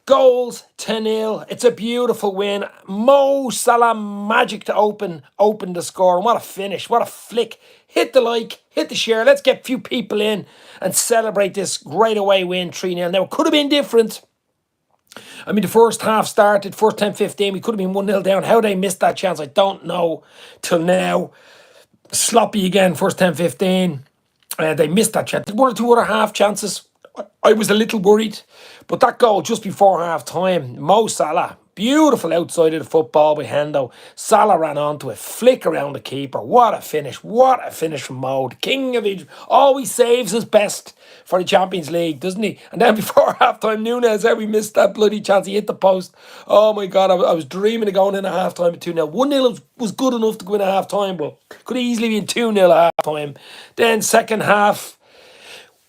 goals, 2-0. It's a beautiful win. Mo Salah magic to open the score. And what a finish. What a flick. Hit the like, hit the share. Let's get a few people in and celebrate this great away win, 3-0. Now, it could have been different. I mean, the first half started, first 10, 15, we could have been 1-0 down. How they missed that chance, I don't know till now. Sloppy again, first 10, 15. They missed that chance. One or two other half chances. I was a little worried. But that goal just before half time, Mo Salah, beautiful outside of the football by Hendo. Salah ran onto it, flick around the keeper. What a finish. What a finish from Mo. The king of Egypt always saves his best for the Champions League, doesn't he? And then before half-time, Nunes, how we missed that bloody chance. He hit the post. Oh my God, I was dreaming of going in at half-time at 2-0. 1-0 was good enough to go in at half-time, but could easily been 2-0 at half-time. Then second half,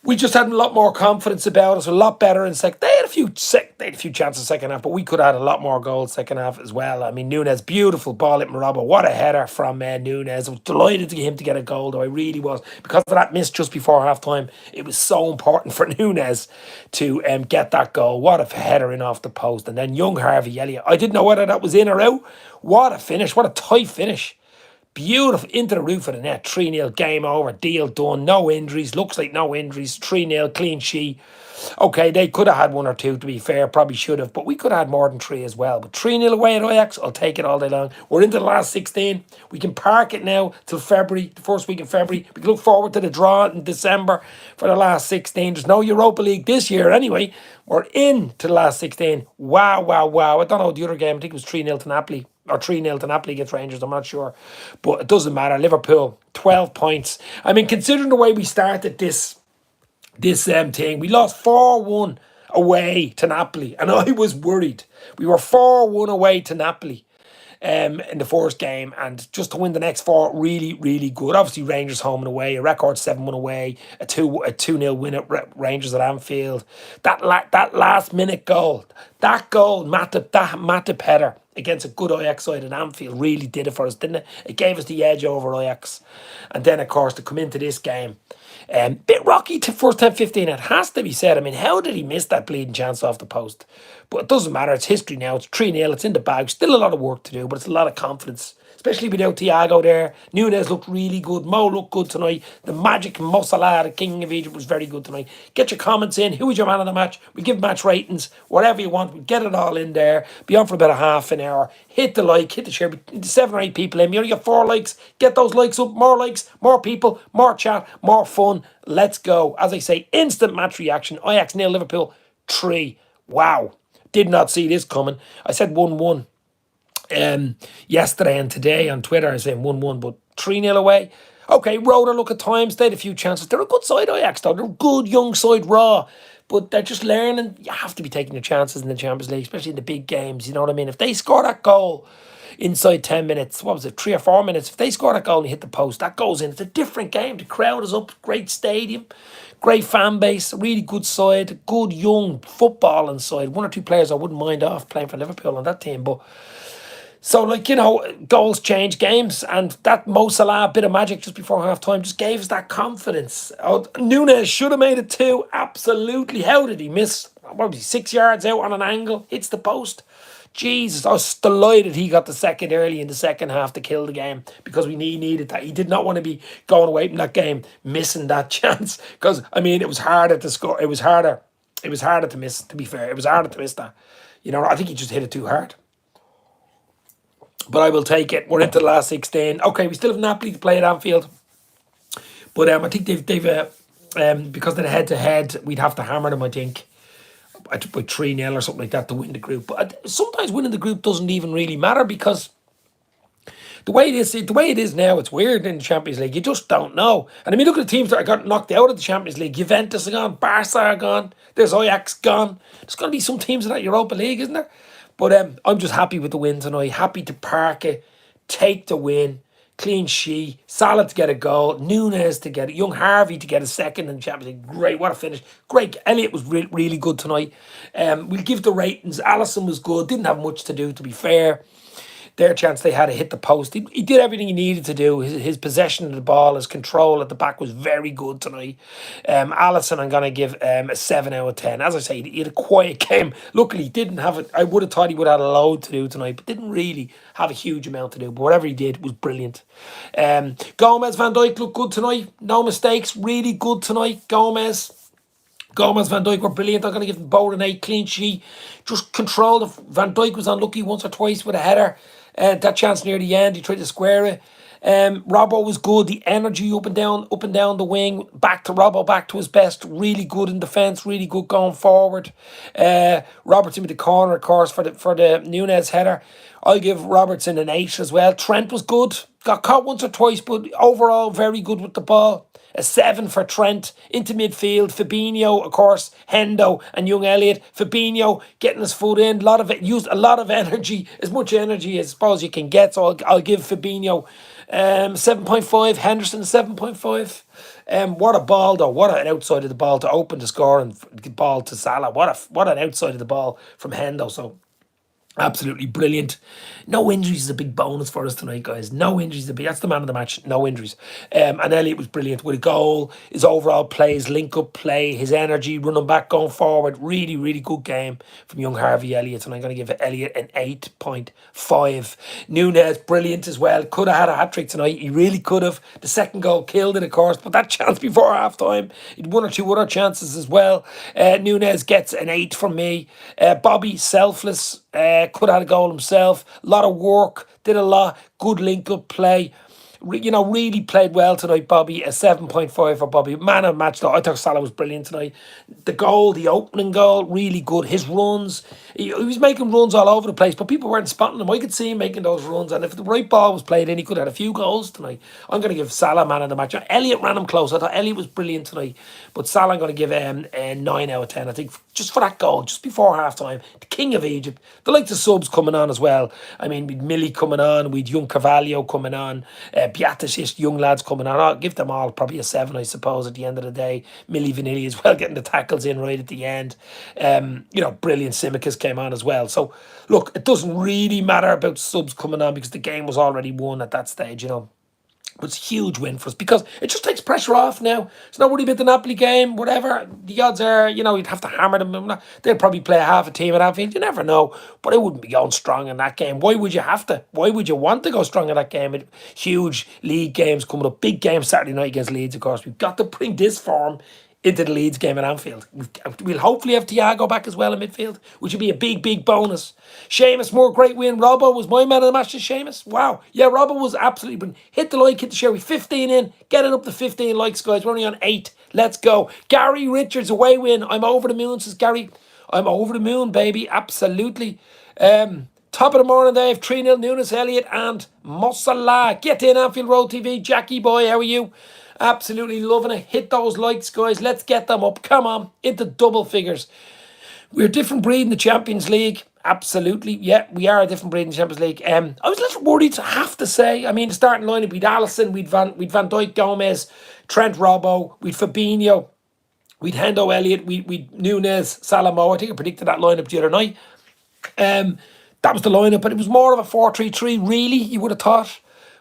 we just had a lot more confidence about us, a lot better in second. They had a few chances second half, but we could have had a lot more goals second half as well. I mean, Nunes, beautiful ball at Moraba. What a header from Nunes. I was delighted to get him to get a goal, though. I really was. Because of that miss just before half time, it was so important for Nunes to get that goal. What a header in off the post. And then young Harvey Elliott. I didn't know whether that was in or out. What a finish. What a tight finish. Beautiful, into the roof of the net, 3-0, game over, deal done, no injuries, looks like no injuries, 3-0, clean sheet. Okay, they could have had one or two, to be fair, probably should have, but we could have had more than three as well. But 3-0 away at Ajax, I'll take it all day long. We're into the last 16. We can park it now till February, the first week of February. We can look forward to the draw in December for the last 16. There's no Europa League this year anyway. We're into the last 16. Wow, wow, wow. I don't know the other game. I think it was 3-0 to Napoli. Or 3-0 to Napoli against Rangers, I'm not sure. But it doesn't matter. Liverpool, 12 points. I mean, considering the way we started this thing, we lost 4-1 away to Napoli. And I was worried. We were 4-1 away to Napoli in the first game. And just to win the next four, really, really good. Obviously, Rangers home and away. A record 7-1 away. A 2-0 win at Rangers at Anfield. That last minute goal. That goal, Matip header against a good Ajax side at Anfield really did it for us, didn't it? It gave us the edge over Ajax. And then, of course, to come into this game, bit rocky to first 10, 15, it has to be said. I mean, how did he miss that bleeding chance off the post? But it doesn't matter. It's history now. It's 3-0. It's in the bag. Still a lot of work to do, but it's a lot of confidence. Especially without Thiago there. Nunes looked really good. Mo looked good tonight. The magic mosalah, the king of Egypt, was very good tonight. Get your comments in. Who was your man of the match? We give match ratings. Whatever you want. We get it all in there. Be on for about a half an hour. Hit the like. Hit the share. 7 or 8 people in. You only got 4 likes. Get those likes up. More likes. More people. More chat. More fun. Let's go. As I say, instant match reaction. Ajax 0, Liverpool 3. Wow. Did not see this coming. I said 1-1. Yesterday and today on Twitter, I was saying 1-1, but 3-0 away. Okay, Roder, look at times. They had a few chances. They're a good side, Ajax, though. They're a good young side, raw. But they're just learning. You have to be taking your chances in the Champions League, especially in the big games. You know what I mean? If they score that goal inside 10 minutes, what was it, 3 or 4 minutes? If they score that goal and hit the post, that goes in. It's a different game. The crowd is up. Great stadium. Great fan base. Really good side. Good young footballing side. 1 or 2 players I wouldn't mind off playing for Liverpool on that team. But so, like, you know, goals change games, and that Mo Salah bit of magic just before half-time just gave us that confidence. Oh, Nunes should have made it 2, absolutely. How did he miss? What was he, 6 yards out on an angle? Hits the post. Jesus, I was delighted he got the second early in the second half to kill the game, because we needed that. He did not want to be going away from that game missing that chance, because, I mean, it was harder to score. It was harder to miss, to be fair. It was harder to miss that. You know, I think he just hit it too hard. But I will take it. We're into the last 16. Okay, we still have Napoli to play at Anfield. But I think they've because of the head-to-head, we'd have to hammer them, I think, by 3-0 or something like that to win the group. But sometimes winning the group doesn't even really matter, because the way it is now, it's weird in the Champions League. You just don't know. And I mean, look at the teams that got knocked out of the Champions League. Juventus are gone. Barca are gone. There's Ajax gone. There's going to be some teams in that Europa League, isn't there? But I'm just happy with the win tonight. Happy to park it, take the win, clean sheet. Salah to get a goal, Nunes to get it, young Harvey to get a second in the Champions League. Great, what a finish. Great, Elliott was really good tonight. We'll give the ratings. Alisson was good, didn't have much to do, to be fair. Their chance they had to hit the post. He did everything he needed to do. His possession of the ball, his control at the back was very good tonight. Allison, I'm going to give a 7 out of 10. As I say, he had a quiet game. Luckily, he didn't have it. I would have thought he would have had a load to do tonight, but didn't really have a huge amount to do. But whatever he did was brilliant. Gomez, Van Dijk looked good tonight. No mistakes. Really good tonight. Gomez, Van Dijk were brilliant. I'm going to give them both an 8 clean sheet. Just controlled. Van Dijk was unlucky once or twice with a header. That chance near the end, he tried to square it. Robbo was good. The energy up and down the wing. Back to Robbo, back to his best. Really good in defence. Really good going forward. Robertson with the corner, of course, for the Nunez header. I'll give Robertson an 8 as well. Trent was good. Got caught once or twice, but overall very good with the ball. A 7 for Trent into midfield. Fabinho, of course, Hendo and young Elliott. Fabinho getting his foot in. Used a lot of energy, as much energy as I suppose you can get. So I'll give Fabinho 7.5. Henderson 7.5. What a ball though! What an outside of the ball to open the score and the ball to Salah. What an outside of the ball from Hendo. So absolutely brilliant. No injuries is a big bonus for us tonight, guys. No injuries. That's the man of the match. No injuries. And Elliott was brilliant with a goal. His overall play, his link-up play, his energy, running back, going forward. Really, really good game from young Harvey Elliott. And I'm going to give Elliott an 8.5. Nunez, brilliant as well. Could have had a hat-trick tonight. He really could have. The second goal killed it, of course. But that chance before half-time, he'd one or two other chances as well. Nunez gets an 8 from me. Bobby, selfless. Could have had a goal himself. A lot of work. Did a lot. Good link-up play. Really played well tonight, Bobby. A 7.5 for Bobby. Man of the match, though. I thought Salah was brilliant tonight. The opening goal, really good. His runs, he was making runs all over the place, but people weren't spotting him. I could see him making those runs, and if the right ball was played in, he could have had a few goals tonight. I'm going to give Salah man of the match. Elliott ran him close. I thought Elliott was brilliant tonight, but Salah I'm going to give him a 9 out of 10. I think just for that goal, just before half-time, the king of Egypt. The likes of subs coming on as well. I mean, we'd Millie coming on, we'd young Carvalho coming on, Beatrice, young lads coming on. I'll give them all probably a 7, I suppose, at the end of the day. Millie Vanilli as well, getting the tackles in right at the end. Brilliant. Simicas came on as well. So, look, it doesn't really matter about subs coming on because the game was already won at that stage, But it's a huge win for us because it just takes pressure off now. It's not worried about the Napoli game, whatever. The odds are, you'd have to hammer them. They'll probably play half a team at Anfield. You never know. But I wouldn't be going strong in that game. Why would you have to? Why would you want to go strong in that game? Huge league games coming up. Big game Saturday night against Leeds, of course. We've got to bring this form into the Leeds game at Anfield. We'll hopefully have Thiago back as well in midfield, which would be a big bonus. Seamus Moore, great win. Robbo was my man of the match to Seamus. Wow. Yeah, Robbo was absolutely brilliant. Hit the like, hit the share. We 15 in. Get it up to 15 likes, guys. We're only on 8. Let's go. Gary Richards, away win. I'm over the moon, says Gary. I'm over the moon, baby. Absolutely. Top of the morning, Dave. 3-0 Nunes, Elliott and mosalah. Get in, Anfield Road TV. Jackie boy, how are you? Absolutely loving it. Hit those likes, guys. Let's get them up. Come on. Into double figures. We're a different breed in the Champions League. Absolutely. Yeah, we are a different breed in the Champions League. I was a little worried, I have to say. I mean, the starting lineup, we'd Alisson, we'd Van Dijk, Gomez, Trent Robbo, we'd Fabinho, we'd Hendo Elliott, we'd Nunez, Salah. I think I predicted that lineup the other night. That was the lineup, but it was more of a 4-3-3, really, you would have thought.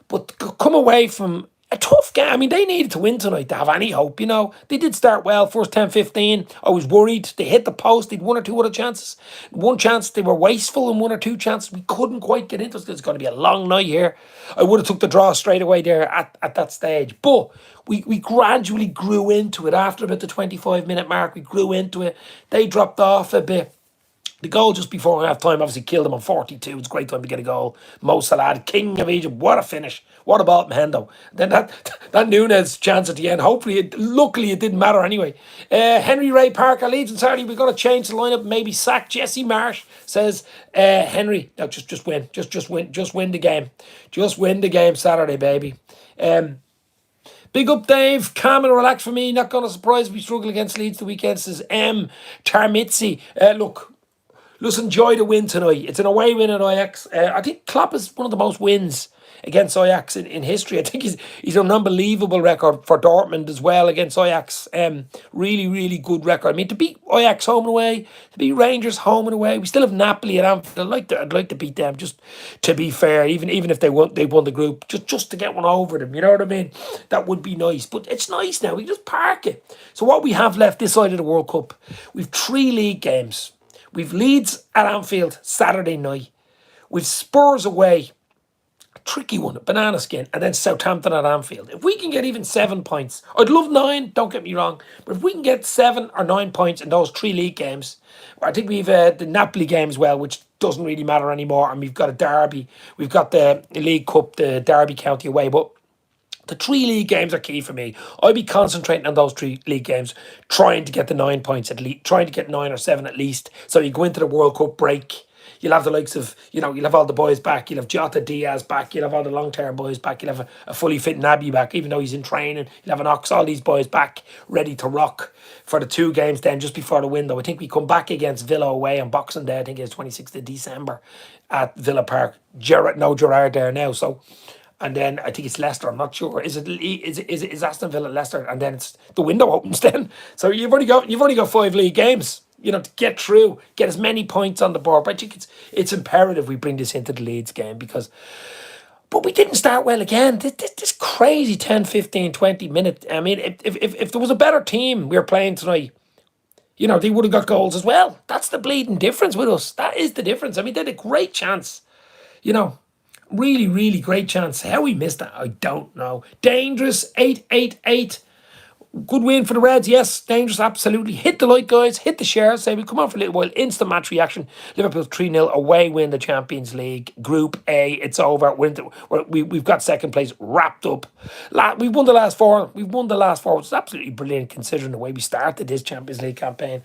But come away from a tough game. I mean, they needed to win tonight to have any hope, They did start well, first 10-15. I was worried. They hit the post. They'd one or two other chances. One chance, they were wasteful in one or two chances. We couldn't quite get into it. It's going to be a long night here. I would have took the draw straight away there at that stage. But we gradually grew into it. After about the 25-minute mark, we grew into it. They dropped off a bit. The goal just before half-time obviously killed him on 42. It's a great time to get a goal. Mosalah, king of Egypt. What a finish. What a ball from Hendo. Then that Nunez chance at the end. Luckily it didn't matter anyway. Henry Ray Parker, Leeds on Saturday. We're going to change the lineup. Maybe sack Jesse Marsh, says Henry. No, just win. Just win. Just win the game. Just win the game Saturday, baby. Big up, Dave. Calm and relax for me. Not going to surprise me. Struggle against Leeds the weekend, says M. Tarmitzi. Let's enjoy the win tonight. It's an away win at Ajax. I think Klopp is one of the most wins against Ajax in history. I think he's an unbelievable record for Dortmund as well against Ajax. Really, really good record. I mean, to beat Ajax home and away, to beat Rangers home and away. We still have Napoli at Anfield. I'd like to beat them, just to be fair. Even if they won the group, just to get one over them. You know what I mean? That would be nice. But it's nice now. We just park it. So what we have left this side of the World Cup, we've 3 league games. We've Leeds at Anfield Saturday night. We've Spurs away, a tricky one, a banana skin, and then Southampton at Anfield. If we can get even 7 points, I'd love 9, don't get me wrong, but if we can get 7 or 9 points in those 3 league games, I think we've the Napoli game as well, which doesn't really matter anymore, and we've got a derby. We've got the League Cup, the Derby County away, but the 3 league games are key for me. I'll be concentrating on those 3 league games, trying to get the 9 points at least, trying to get 9 or 7 at least. So you go into the World Cup break, you'll have the likes of, you'll have all the boys back, you'll have Jota Diaz back, you'll have all the long-term boys back, you'll have a fully fit Naby back, even though he's in training, you'll have an Ox, all these boys back, ready to rock for the 2 games then, just before the window. I think we come back against Villa away on Boxing Day, I think it's 26th of December at Villa Park. Gerrard there now, so... And then I think it's Leicester. I'm not sure. Is Aston Villa Leicester? And then it's the window opens then. So you've only got 5 league games. To get through, get as many points on the board. But I think it's imperative we bring this into the Leeds game but we didn't start well again. This crazy 10, 15, 20 minute. I mean, if there was a better team we were playing tonight, they would have got goals as well. That's the bleeding difference with us. That is the difference. I mean, they had a great chance. Really, really great chance. How we missed that, I don't know. Dangerous, 8-8-8. Good win for the Reds, yes. Dangerous, absolutely. Hit the like, guys. Hit the share. Say we come on for a little while. Instant match reaction. Liverpool 3-0 away win the Champions League. Group A, it's over. We've got second place wrapped up. We've won the last 4. We've won the last 4, which is absolutely brilliant considering the way we started this Champions League campaign.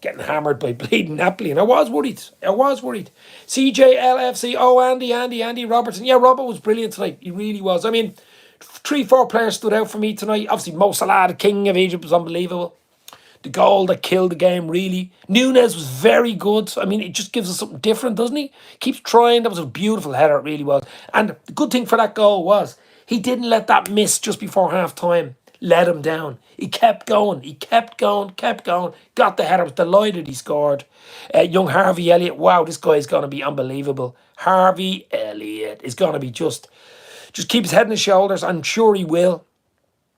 Getting hammered by bleeding Napoli, and I was worried. CJLFC, Andy Robertson. Yeah, Robert was brilliant tonight. He really was. I mean, 3-4 players stood out for me tonight. Obviously, mosalah, the king of Egypt, was unbelievable. The goal that killed the game, really. Nunes was very good. I mean, it just gives us something different, doesn't he? Keeps trying. That was a beautiful header, it really was. And the good thing for that goal was he didn't let that miss just before half-time let him down. He kept going. Got the header. I was delighted he scored. Young Harvey Elliott. Wow, this guy is going to be unbelievable. Harvey Elliott is going to be just keep his head on his shoulders. I'm sure he will.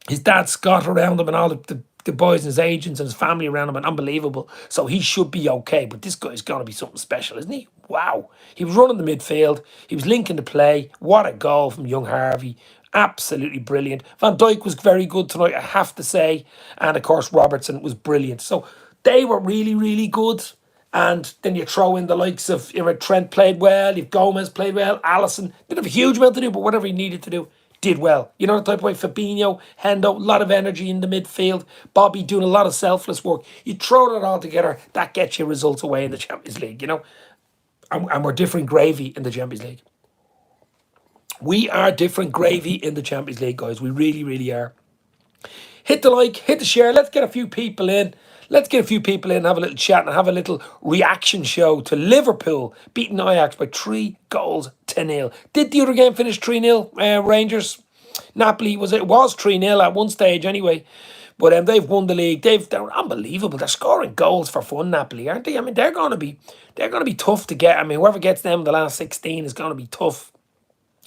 His dad Scott around him and all the boys and his agents and his family around him, and unbelievable. So he should be okay. But this guy is going to be something special, isn't he? Wow. He was running the midfield. He was linking the play. What a goal from young Harvey. Absolutely brilliant. Van Dijk was very good tonight, I have to say. And of course, Robertson was brilliant. So they were really, really good. And then you throw in the likes of Trent played well, you've Gomez played well, Alisson didn't have a huge amount to do, but whatever he needed to do, did well. The type of way Fabinho, Hendo, a lot of energy in the midfield. Bobby doing a lot of selfless work. You throw it all together, that gets you results away in the Champions League, And we're different gravy in the Champions League. We are different gravy in the Champions League, guys. We really, really are. Hit the like, hit the share. Let's get a few people in. Have a little chat and have a little reaction show to Liverpool beating Ajax by 3-0. Did the other game finish 3-0? Rangers, Napoli, it was 3-0 at one stage anyway. But they've won the league. They're unbelievable. They're scoring goals for fun, Napoli, aren't they? I mean, they're going to be tough to get. I mean, whoever gets them in the last 16 is going to be tough.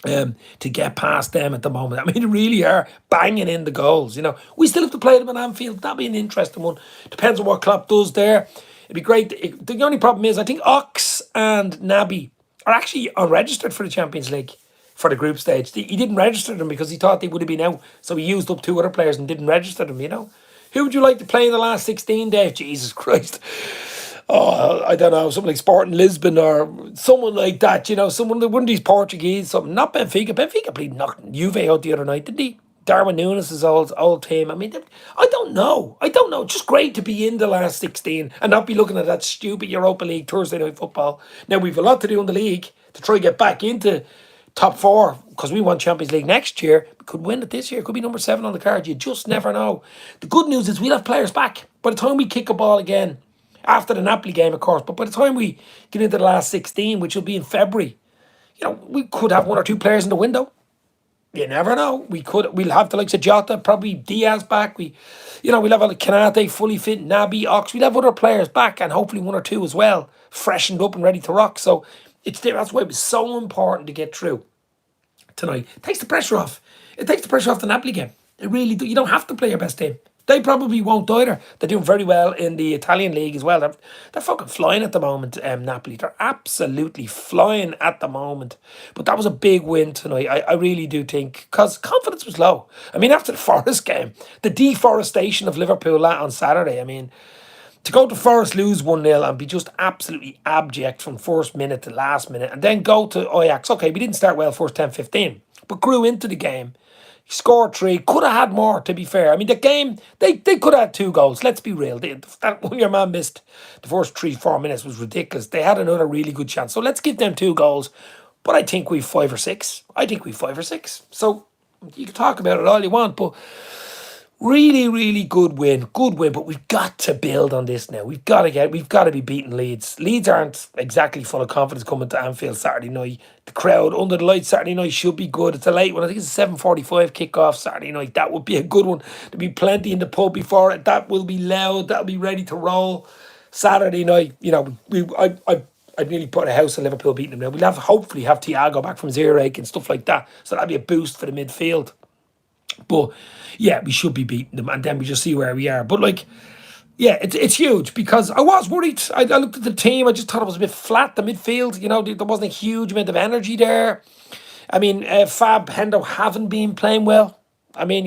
To get past them at the moment. I mean, they really are banging in the goals. We still have to play them at Anfield. That'll be an interesting one. Depends on what Klopp does there. It'd be great. The only problem is I think Ox and Naby are actually unregistered for the Champions League for the group stage. He didn't register them because he thought they would have been out. So he used up 2 other players and didn't register them, Who would you like to play in the last 16, Dave? Jesus Christ. Oh, I don't know, something like Sporting Lisbon or someone like that, one of these Portuguese, something. Not Benfica. Benfica played knocked Juve out the other night, didn't he? Darwin Núñez' old team. I mean, I don't know. Just great to be in the last 16 and not be looking at that stupid Europa League Thursday night football. Now, we've a lot to do in the league to try and get back into top 4 because we want Champions League next year. We could win it this year. Could be number 7 on the card. You just never know. The good news is we'll have players back. By the time we kick a ball again, after the Napoli game, of course. But by the time we get into the last 16, which will be in February, we could have one or two players in the window. You never know. We'll have the likes of Jota, probably Diaz back. We'll have a Kanate fully fit, Naby, Ox. We'll have other players back, and hopefully one or two as well, freshened up and ready to rock. So that's why it was so important to get through tonight. It takes the pressure off. It takes the pressure off the Napoli game. It really do. You don't have to play your best team. They probably won't either. They're doing very well in the Italian league as well. They're fucking flying at the moment, Napoli. They're absolutely flying at the moment. But that was a big win tonight. I really do think, because confidence was low. I mean, after the Forest game, the deforestation of Liverpool on Saturday, I mean, to go to Forest, lose 1-0 and be just absolutely abject from first minute to last minute, and then go to Ajax. Okay, we didn't start well first 10-15, but grew into the game. Scored 3, could have had more, to be fair. I mean, the game, they could have had 2 goals. Let's be real. That one your man missed the first 3-4 minutes was ridiculous. They had another really good chance. So let's give them 2 goals. But I think we've 5 or 6. So you can talk about it all you want, but really, really good win. Good win, but we've got to build on this now. We've got to be beating Leeds. Leeds aren't exactly full of confidence coming to Anfield Saturday night. The crowd under the lights Saturday night should be good. It's a late one. I think it's a 7:45 kickoff Saturday night. That would be a good one. There'll be plenty in the pub before it. That will be loud. That'll be ready to roll. Saturday night, I'd nearly put a house in Liverpool beating them now. We'll hopefully have Thiago back from Zurich and stuff like that. So that'll be a boost for the midfield. But yeah, we should be beating them, and then we just see where we are. But it's huge, because I was worried. I looked at the team. I just thought it was a bit flat. The midfield, there wasn't a huge amount of energy there. I mean, Fab, Hendo haven't been playing well. I mean,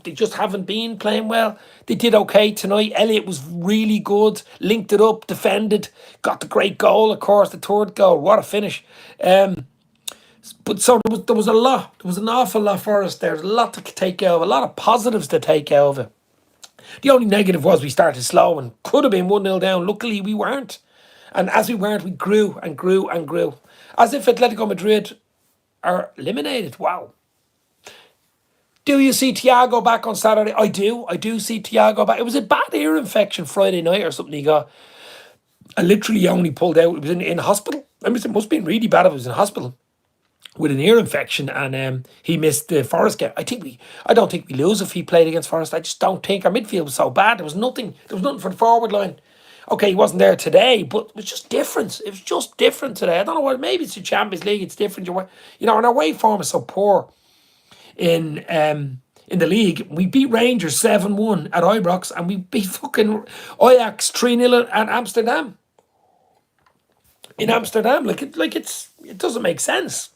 they just haven't been playing well. They did okay tonight. Elliott was really good. Linked it up, defended, got the great goal, of course, the third goal. What a finish. But so there was a lot. There was an awful lot for us there. There's a lot to take out of it, a lot of positives to take out of it. The only negative was we started slow and could have been 1-0 down. Luckily, we weren't. And as we weren't, we grew and grew and grew. As if Atletico Madrid are eliminated. Wow. Do you see Thiago back on Saturday? I do. I do see Thiago back. It was a bad ear infection Friday night or something he got. I literally only pulled out. It was in hospital. I mean, it must have been really bad if it was in hospital with an ear infection, and he missed the Forest game. I don't think we lose if he played against Forest. I just don't think our midfield was so bad. There was nothing for the forward line. Okay, he wasn't there today, but it was just different. It was just different today. I don't know what. Maybe it's the Champions League. It's different. And our away form is so poor in the league. We beat Rangers 7-1 at Ibrox, and we beat fucking Ajax 3-0 at Amsterdam. In Amsterdam, it doesn't make sense.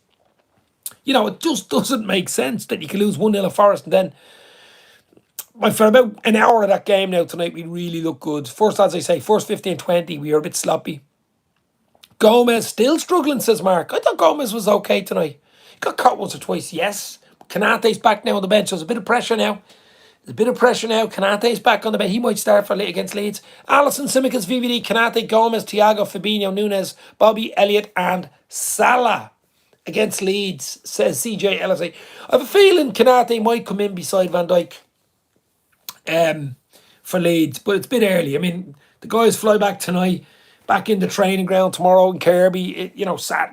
It just doesn't make sense that you can lose 1-0 at Forest, and then for about an hour of that game now tonight, we really look good. First, as I say, first 15-20, we were a bit sloppy. Gomez still struggling, says Mark. I thought Gomez was okay tonight. He got caught once or twice, yes. Kanate's back now on the bench, so there's a bit of pressure now. Kanate's back on the bench. He might start for against Leeds. Alisson, Simicas, VVD, Kanate, Gomez, Thiago, Fabinho, Nunes, Bobby, Elliott, and Salah against Leeds, says CJ LSA. I have a feeling Kanate might come in beside Van Dijk for Leeds, but it's a bit early. I mean, the guys fly back tonight, back in the training ground tomorrow in Kirby.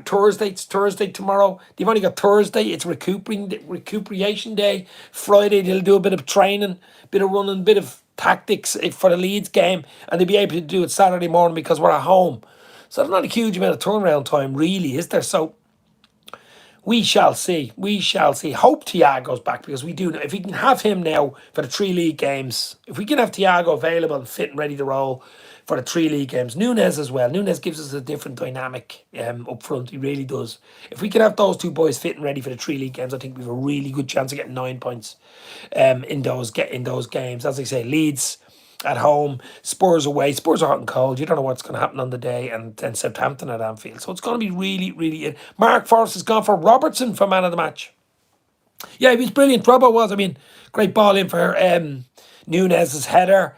Thursday. It's Thursday tomorrow. They've only got Thursday. It's recuperation day. Friday they'll do a bit of training, bit of running, bit of tactics for the Leeds game, and they'll be able to do it Saturday morning because we're at home. So there's not a huge amount of turnaround time, really, is there? So we shall see. Hope Thiago's back, because we do. If we can have him now for the 3 league games, if we can have Thiago available and fit and ready to roll for the 3 league games, Nunes as well. Nunes gives us a different dynamic up front. He really does. If we can have those 2 boys fit and ready for the 3 league games, I think we have a really good chance of getting 9 points in those games. As I say, Leeds at home, Spurs away. Spurs are hot and cold. You don't know what's going to happen on the day, and then Southampton at Anfield. So it's going to be really, really. Mark Forrest has gone for Robertson for man of the match. Yeah, he was brilliant. Robbo was. I mean, great ball in for Nunes' header.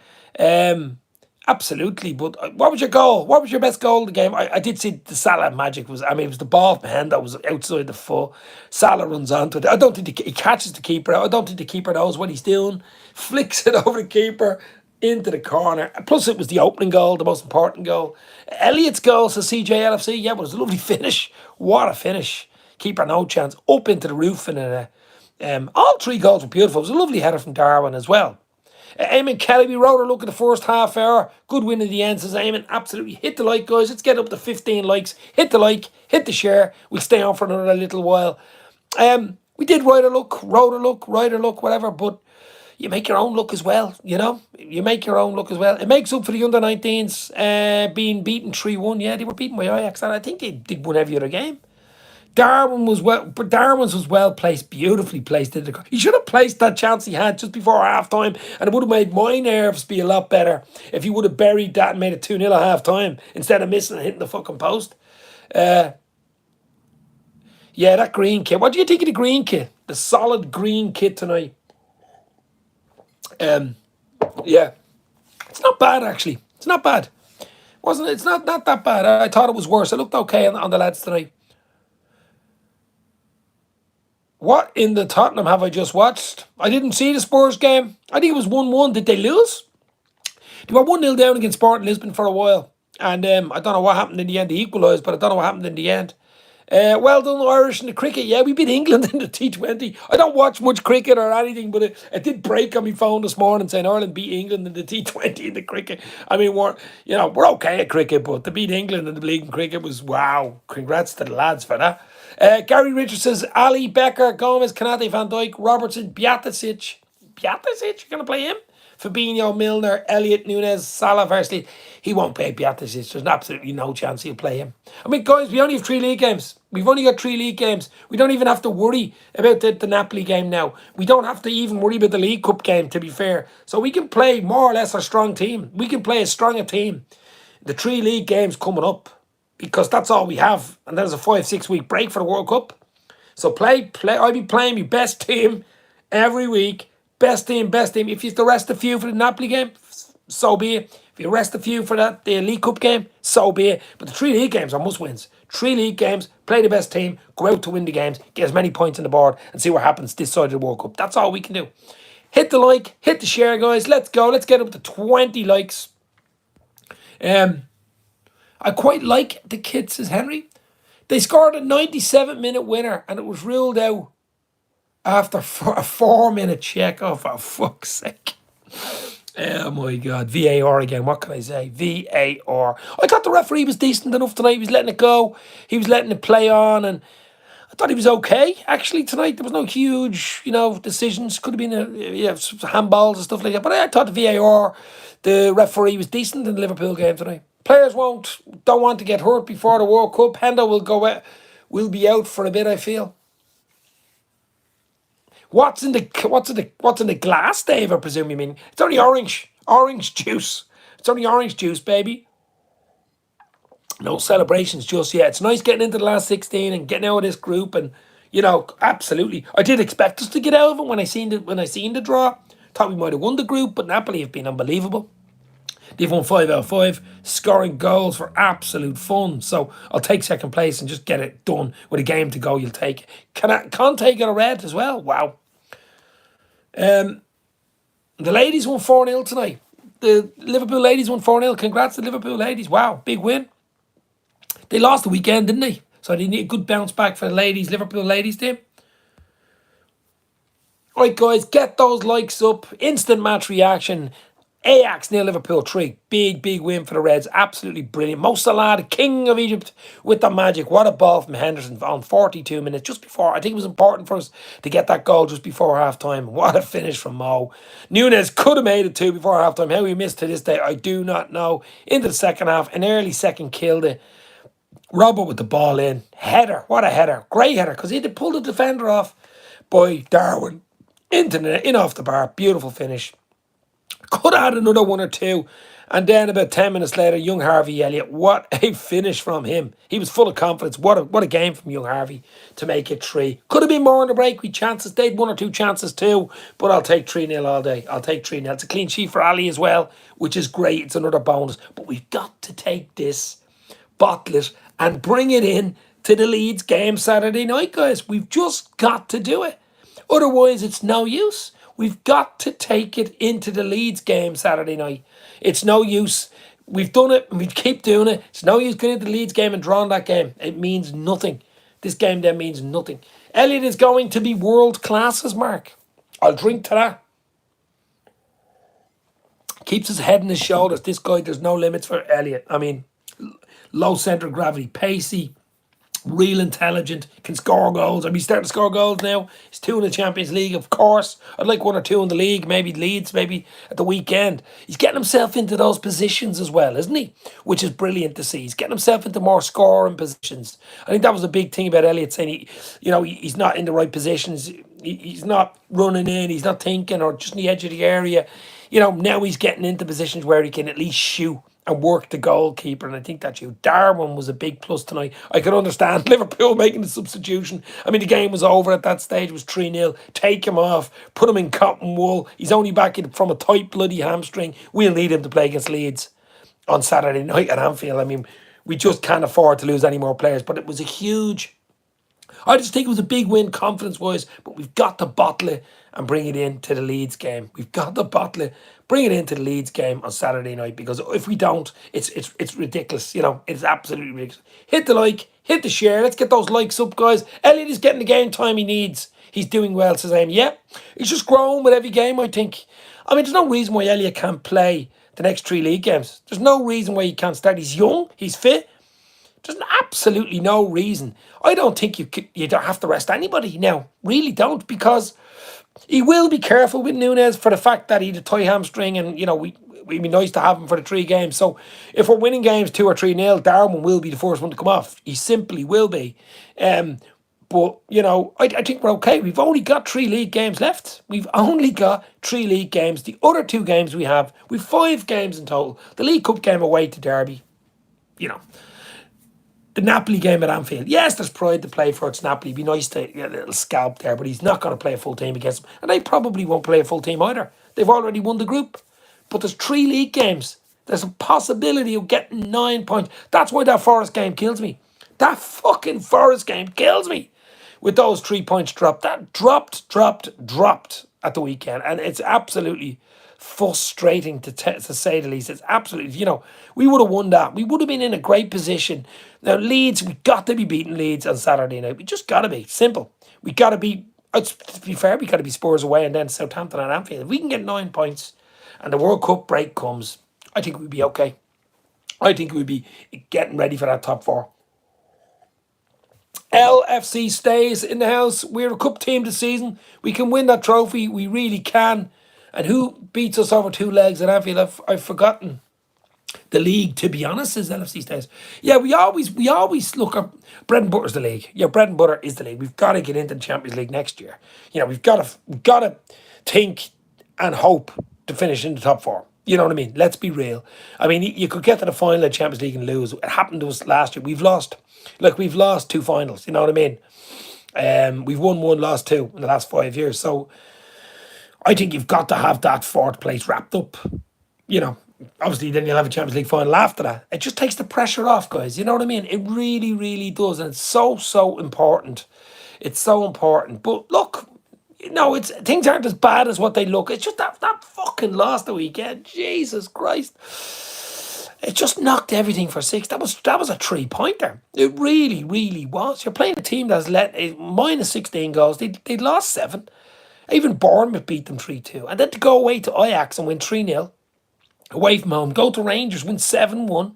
Absolutely. But what was your goal? What was your best goal of the game? I did see the Salah magic. It was the ball from hand that was outside the foot. Salah runs onto it. I don't think he catches the keeper. I don't think the keeper knows what he's doing. Flicks it over the keeper. into the corner. Plus, it was the opening goal, the most important goal. Elliott's goal to CJLFC, yeah, but it was a lovely finish. What a finish. Keeper no chance. Up into the roof. And all three goals were beautiful. It was a lovely header from Darwin as well. Eamon Kelly, we wrote a look at the first half hour. Good win in the end, says Eamon. Absolutely. Hit the like, guys. Let's get up to 15 likes. Hit the like, hit the share. We'll stay on for another little while. We did write a look, whatever, but you make your own look as well, you know? You make your own look as well. It makes up for the under-19s being beaten 3-1. Yeah, they were beaten by Ajax, and I think they did win every other game. Darwin's was well placed, beautifully placed. He should have placed that chance he had just before half time, and it would have made my nerves be a lot better if he would have buried that and made it 2-0 at half time instead of missing and hitting the fucking post. Yeah, that green kit. What do you think of the green kit? The solid green kit tonight. Yeah, it's not bad actually. It's not bad, wasn't it? It's not that bad. I thought it was worse. It looked okay on the lads tonight. What in the Tottenham have I just watched? I didn't see the Spurs game. I think it was 1-1. Did they lose? They were 1-0 down against Sporting Lisbon for a while. And I don't know what happened in the end. They equalised, but I don't know what happened in the end. Well done, Irish in the cricket. Yeah, we beat England in the T20. I don't watch much cricket or anything, but it did break on my phone this morning saying Ireland beat England in the T20 in the cricket. I mean, we're okay at cricket, but to beat England in the league in cricket was wow. Congrats to the lads for that. Gary Richards says Ali, Becker, Gomez, Kanate, Van Dijk, Robertson, Bjaticic. Bjaticic? You're going to play him? Fabinho, Milner, Elliott, Nunez, Salah versus. He won't play Bjaticic. There's absolutely no chance he'll play him. I mean, guys, we only have 3 league games. We've only got 3 league games. We don't even have to worry about the Napoli game now. We don't have to even worry about the League Cup game, to be fair. So we can play more or less a strong team. We can play as strong a team. The 3 league games coming up, because that's all we have. And there's a 5-6 week break for the World Cup. So play. I'll be playing my best team every week. Best team. If you have to rest a few for the Napoli game, so be it. If you rest a few for the League Cup game, so be it. But the 3 league games are must-wins. 3 league games, play the best team, go out to win the games, get as many points on the board, and see what happens this side of the World Cup. That's all we can do. Hit the like, hit the share, guys. Let's go. Let's get up to 20 likes. I quite like the kid, says Henry. They scored a 97-minute winner, and it was ruled out after a 4-minute check. Oh, for fuck's sake. Oh my God. VAR again. What can I say? VAR. I thought the referee was decent enough tonight. He was letting it go. He was letting it play on. And I thought he was okay, actually, tonight. There was no huge, decisions. Could have been handballs and stuff like that. But I thought the VAR, the referee was decent in the Liverpool game tonight. Players don't want to get hurt before the World Cup. Hendo will be out for a bit, I feel. What's in the glass, Dave? I presume you mean it's only orange juice. It's only orange juice, baby. No celebrations just yet. It's nice getting into the last 16 and getting out of this group, and absolutely. I did expect us to get out of it when I seen the draw. Thought we might have won the group, but Napoli have been unbelievable. They've won 5 out of 5, scoring goals for absolute fun. So I'll take second place and just get it done with a game to go. You'll take it. Conte got a red as well. Wow. The ladies won 4-0 tonight. The Liverpool ladies won 4-0. Congrats to the Liverpool ladies. Wow, big win. They lost the weekend, didn't they? So they need a good bounce back for the Liverpool ladies team. Right, guys, get those likes up. Instant match reaction. Ajax 0, Liverpool 3. Big win for the Reds. Absolutely brilliant. Mosalah, the king of Egypt, with the magic. What a ball from Henderson on 42 minutes. Just before, I think it was important for us to get that goal just before half-time. What a finish from Mo. Nunez could have made it 2 before half-time. How he missed to this day, I do not know. Into the second half, an early second killed it. Robert with the ball in. Header. What a header. Great header, because he had to pull the defender off by Darwin. In off the bar. Beautiful finish. Could have had another 1 or 2. And then about 10 minutes later, young Harvey Elliott. What a finish from him. He was full of confidence. What a game from young Harvey to make it 3. Could have been more on the break with chances. They'd 1 or 2 chances too. But I'll take 3-0 all day. I'll take 3-0. It's a clean sheet for Ali as well, which is great. It's another bonus. But we've got to take this, bottle it, and bring it in to the Leeds game Saturday night, guys. We've just got to do it. Otherwise, it's no use. We've got to take it into the Leeds game Saturday night. It's no use. We've done it and we keep doing it. It's no use going into the Leeds game and drawing that game. It means nothing. This game then means nothing. Elliott is going to be world classes, Mark. I'll drink to that. Keeps his head on his shoulders. This guy, there's no limits for Elliott. I mean, low centre of gravity, pacey, real intelligent, can score goals. I mean, he's starting to score goals now. He's 2 in the Champions League, of course. I'd like 1 or 2 in the league, maybe Leeds, maybe at the weekend. He's getting himself into those positions as well, isn't he? Which is brilliant to see. He's getting himself into more scoring positions. I think that was a big thing about Elliott, saying he's not in the right positions. He's not running in. He's not thinking, or just in the edge of the area. Now he's getting into positions where he can at least shoot and work the goalkeeper, and I think that's you. Darwin was a big plus tonight. I could understand Liverpool making the substitution. I mean, the game was over at that stage. It was 3-0. Take him off. Put him in cotton wool. He's only back from a tight bloody hamstring. We'll need him to play against Leeds on Saturday night at Anfield. I mean, we just can't afford to lose any more players, but it was a huge... I just think it was a big win confidence-wise, but we've got to bottle it and bring it into the Leeds game. We've got to bottle it, bring it into the Leeds game on Saturday night, because if we don't, it's ridiculous. It's absolutely ridiculous. Hit the like, hit the share. Let's get those likes up, guys. Elliott is getting the game time he needs. He's doing well, says Amy. Yeah, he's just growing with every game, I think. I mean, there's no reason why Elliott can't play the next 3 league games. There's no reason why he can't start. He's young, he's fit. There's absolutely no reason. I don't think you don't have to rest anybody now. Really don't, because he will be careful with Núñez for the fact that he had a tight hamstring, and we'd be nice to have him for the 3 games. So if we're winning games 2 or 3-0, Darwin will be the first one to come off. He simply will be. But I think we're okay. We've only got 3 league games left. We've only got 3 league games. The other 2 games we've 5 games in total. The League Cup game away to Derby. The Napoli game at Anfield. Yes, there's pride to play for. It's Napoli. It'd be nice to get a little scalp there, but he's not going to play a full team against them. And they probably won't play a full team either. They've already won the group. But there's 3 league games. There's a possibility of getting 9 points. That's why that Forest game kills me. That fucking Forest game kills me. With those 3 points dropped. That dropped at the weekend. And it's absolutely frustrating to say the least. It's absolutely, we would have won that. We would have been in a great position. Now, Leeds, we got to be beating Leeds on Saturday night. We just got to be. Simple. We got to be, to be fair, we got to be Spurs away and then Southampton at Anfield. If we can get 9 points and the World Cup break comes, I think we'd be okay. I think we'd be getting ready for that top 4. LFC stays in the house. We're a cup team this season. We can win that trophy. We really can. And who beats us over 2 legs at Anfield? I've forgotten. The league, to be honest, is LFC stays. Yeah, we always look at bread and butter's the league. Yeah, bread and butter is the league. We've got to get into the Champions League next year. We've got to think and hope to finish in the top 4. You know what I mean? Let's be real. I mean, you could get to the final of Champions League and lose. It happened to us last year. We've lost 2 finals. You know what I mean? We've won 1, lost 2 in the last 5 years. So I think you've got to have that 4th place wrapped up. Obviously then you'll have a Champions League final after that. It just takes the pressure off, guys. You know what I mean? It really, really does. And it's so important. It's so important. But look, things aren't as bad as what they look. It's just that fucking loss the weekend. Jesus Christ. It just knocked everything for 6. That was a 3-pointer. It really, really was. You're playing a team that's let minus 16 goals. They lost 7. Even Bournemouth beat them 3-2. And then to go away to Ajax and win 3-0 away from home, go to Rangers, win 7-1.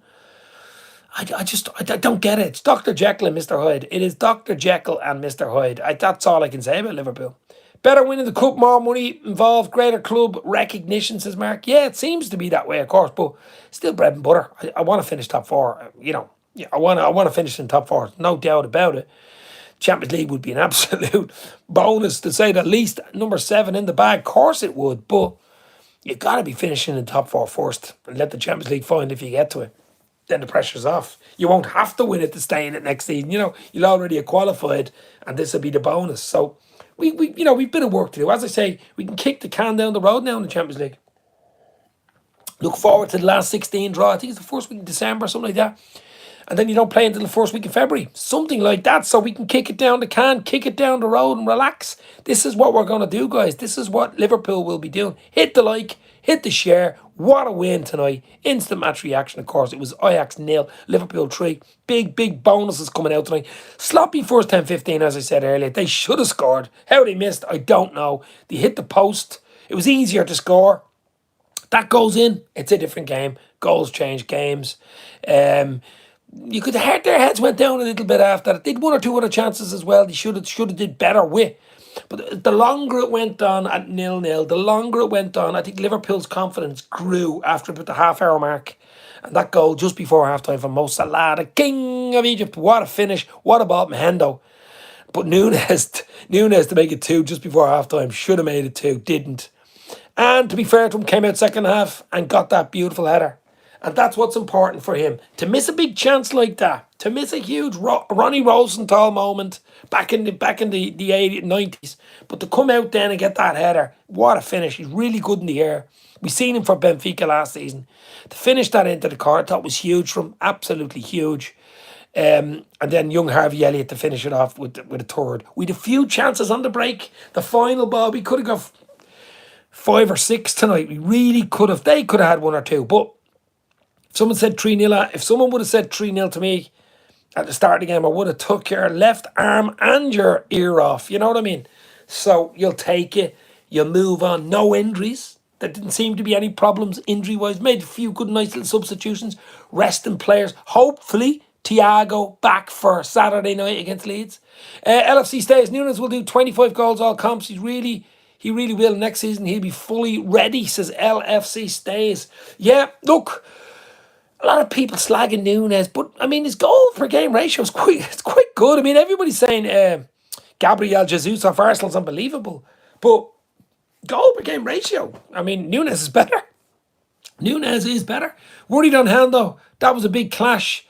I don't get it. It's Dr. Jekyll and Mr. Hyde. It is Dr. Jekyll and Mr. Hyde. That's all I can say about Liverpool. Better winning the cup, more money involved, greater club recognition, says Mark. Yeah, it seems to be that way, of course, but still bread and butter. I want to finish top 4. I want to finish in top 4. No doubt about it. Champions League would be an absolute bonus, to say the least. Number 7 in the bag, of course it would, but you've got to be finishing in top 4 first and let the Champions League find if you get to it. Then the pressure's off. You won't have to win it to stay in it next season. You'll already have qualified, and this will be the bonus. So we've a bit of work to do. As I say, we can kick the can down the road now in the Champions League. Look forward to the last 16 draw. I think it's the first week in December, something like that. and then you don't play until the first week of February. Something like that, so we can kick it down the can, kick it down the road and relax. This is what we're going to do, guys. This is what Liverpool will be doing. Hit the like, hit the share. What a win tonight. Instant match reaction, of course. It was Ajax 0, Liverpool 3. Big bonuses coming out tonight. Sloppy first 10-15, as I said earlier. They should have scored. How they missed, I don't know. They hit the post. It was easier to score. That goes in, it's a different game. Goals change games. You could hear their heads went down a little bit after that. They'd one or two other chances as well. They should have did better with. But the longer it went on at 0-0, the longer it went on, I think Liverpool's confidence grew after about the half-hour mark. And that goal just before half-time from Salah, the king of Egypt. What a finish. What a ball from Hendo. But Nunes to make it 2 just before half-time. Should have made it 2. Didn't. And to be fair to him, came out second half and got that beautiful header. And that's what's important for him. To miss a big chance like that, to miss a huge Ronnie Rosenthal moment back in the 80s, 90s, but to come out then and get that header, what a finish. He's really good in the air. We seen him for Benfica last season. To finish that into the car, I thought was huge from him, absolutely huge. And then young Harvey Elliott to finish it off with a third. We had a few chances on the break. The final ball, we could have got 5 or 6 tonight. We really could have. They could have had 1 or 2. But if someone said 3-0, if someone would have said 3-0 to me at the start of the game, I would have took your left arm and your ear off. You know what I mean? So you'll take it. You'll move on. No injuries. There didn't seem to be any problems injury-wise. Made a few good, nice little substitutions. Resting players. Hopefully, Thiago back for Saturday night against Leeds. LFC stays. Nunes will do 25 goals all comps. He really will. Next season, he'll be fully ready, says LFC stays. Yeah, look, a lot of people slagging Nunes, but, I mean, his goal per game ratio is quite good. I mean, everybody's saying Gabriel Jesus off Arsenal's unbelievable, but goal per game ratio, I mean, Nunes is better. Nunes is better. Worried on hand, though. That was a big clash.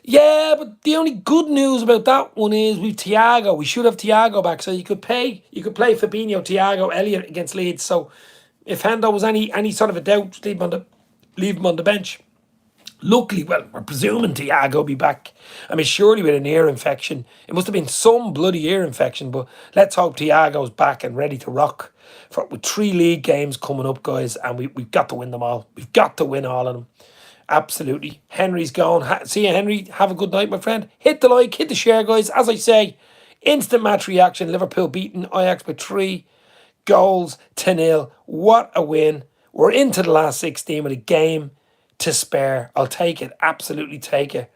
Yeah, but the only good news about that one is we've Thiago. We should have Thiago back, so you could play Fabinho, Thiago, Elliott against Leeds. So if Hendo was any sort of a doubt, leave him on the bench. Luckily, well, we're presuming Thiago will be back. I mean, surely with an ear infection. It must have been some bloody ear infection, but let's hope Thiago's back and ready to rock with 3 league games coming up, guys, and we've got to win them all. We've got to win all of them. Absolutely. Henry's gone. See you, Henry. Have a good night, my friend. Hit the like, hit the share, guys. As I say, instant match reaction. Liverpool beating Ajax by 3-0. What a win. We're into the last 16 with a game to spare. I'll take it. Absolutely take it.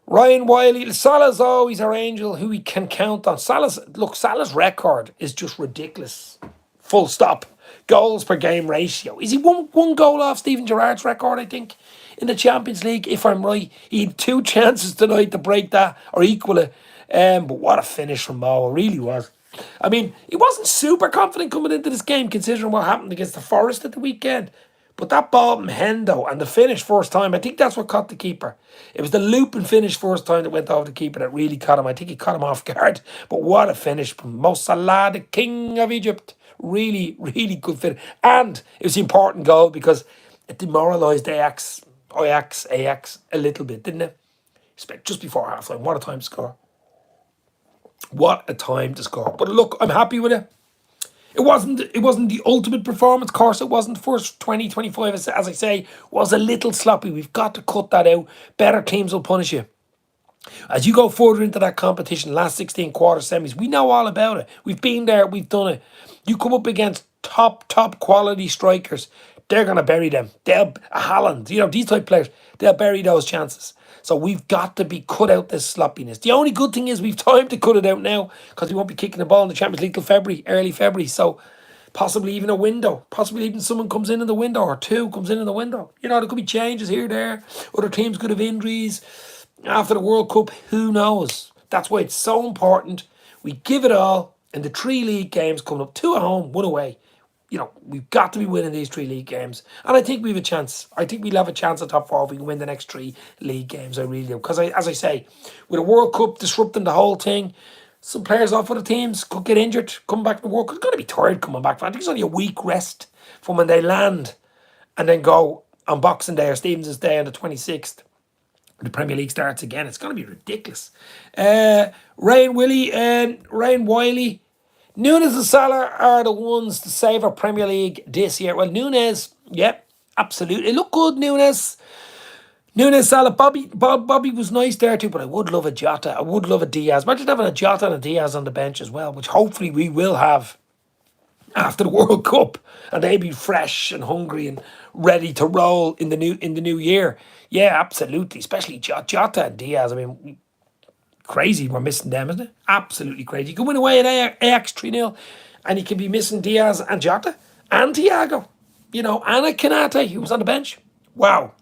Ryan Wiley. Salah's always our angel who we can count on. Salah's record is just ridiculous. Full stop. Goals per game ratio. Is he one goal off Steven Gerrard's record, I think, in the Champions League, if I'm right? He had 2 chances tonight to break that or equal it. But what a finish from Mo. It really was. I mean, he wasn't super confident coming into this game, considering what happened against the Forest at the weekend. But that ball from Hendo and the finish first time, I think that's what caught the keeper. It was the loop and finish first time that went over the keeper that really caught him. I think he caught him off guard. But what a finish from Salah, the king of Egypt. Really, really good fit. And it was an important goal because it demoralised Ajax a little bit, didn't it? Just before half-time. What a time to score. What a time to score. But look, I'm happy with it. It wasn't the ultimate performance. Of course, it wasn't. The first 20, 25, as I say, was a little sloppy. We've got to cut that out. Better teams will punish you. As you go further into that competition, last 16 quarter semis, we know all about it. We've been there, we've done it. You come up against top quality strikers, they're going to bury them. Haaland, these type of players, they'll bury those chances. So we've got to be cut out this sloppiness. The only good thing is we've time to cut it out now because we won't be kicking the ball in the Champions League till February, early February. So possibly even a window, possibly even someone comes in the window or 2 comes in the window. There could be changes here, there. Other teams could have injuries. After the World Cup, who knows? That's why it's so important. We give it all in the 3 league games coming up. 2 at home, 1 away. We've got to be winning these 3 league games. And I think we have a chance. I think we'll have a chance at top 4 if we can win the next 3 league games. I really do. Because, as I say, with a World Cup disrupting the whole thing, some players off of the teams could get injured, come back to the World Cup. They're going to be tired coming back. I think it's only a week rest from when they land and then go on Boxing Day or Stevenson's Day on the 26th. The Premier League starts again. It's going to be ridiculous. Ryan Wiley. Nunes and Salah are the ones to save our Premier League this year. Well, Nunes, yeah, absolutely. Look good, Nunes. Nunes, Salah, Bobby was nice there too, but I would love a Jota. I would love a Diaz. Imagine having a Jota and a Diaz on the bench as well, which hopefully we will have after the World Cup, and they be fresh and hungry and ready to roll in the new year. Yeah, absolutely. Especially Jota and Diaz. I mean, crazy we're missing them, isn't it? Absolutely crazy. You can win away at Ajax 3-0, and you can be missing Diaz and Jota and Thiago, and a Kanate who was on the bench. Wow.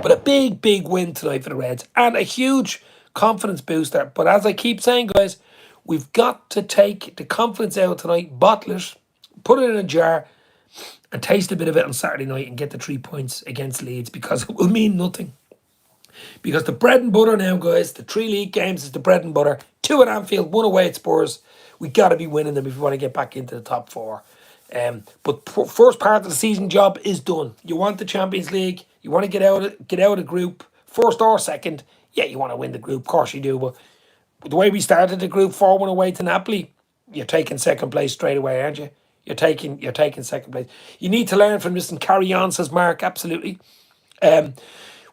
But a big win tonight for the Reds, and a huge confidence booster. But as I keep saying, guys, we've got to take the confidence out tonight, bottle it, put it in a jar, and taste a bit of it on Saturday night and get the 3 points against Leeds, because it will mean nothing. Because the bread and butter now, guys, the 3 league games is the bread and butter. 2 at Anfield, 1 away at Spurs. We got to be winning them if we want to get back into the top 4. But first part of the season job is done. You want the Champions League. You want to get out of the group, first or second. Yeah, you want to win the group, of course you do. But the way we started the group, 4-1 away to Napoli, you're taking second place straight away, aren't you? You're taking second place. You need to learn from this and carry on, says Mark. Absolutely.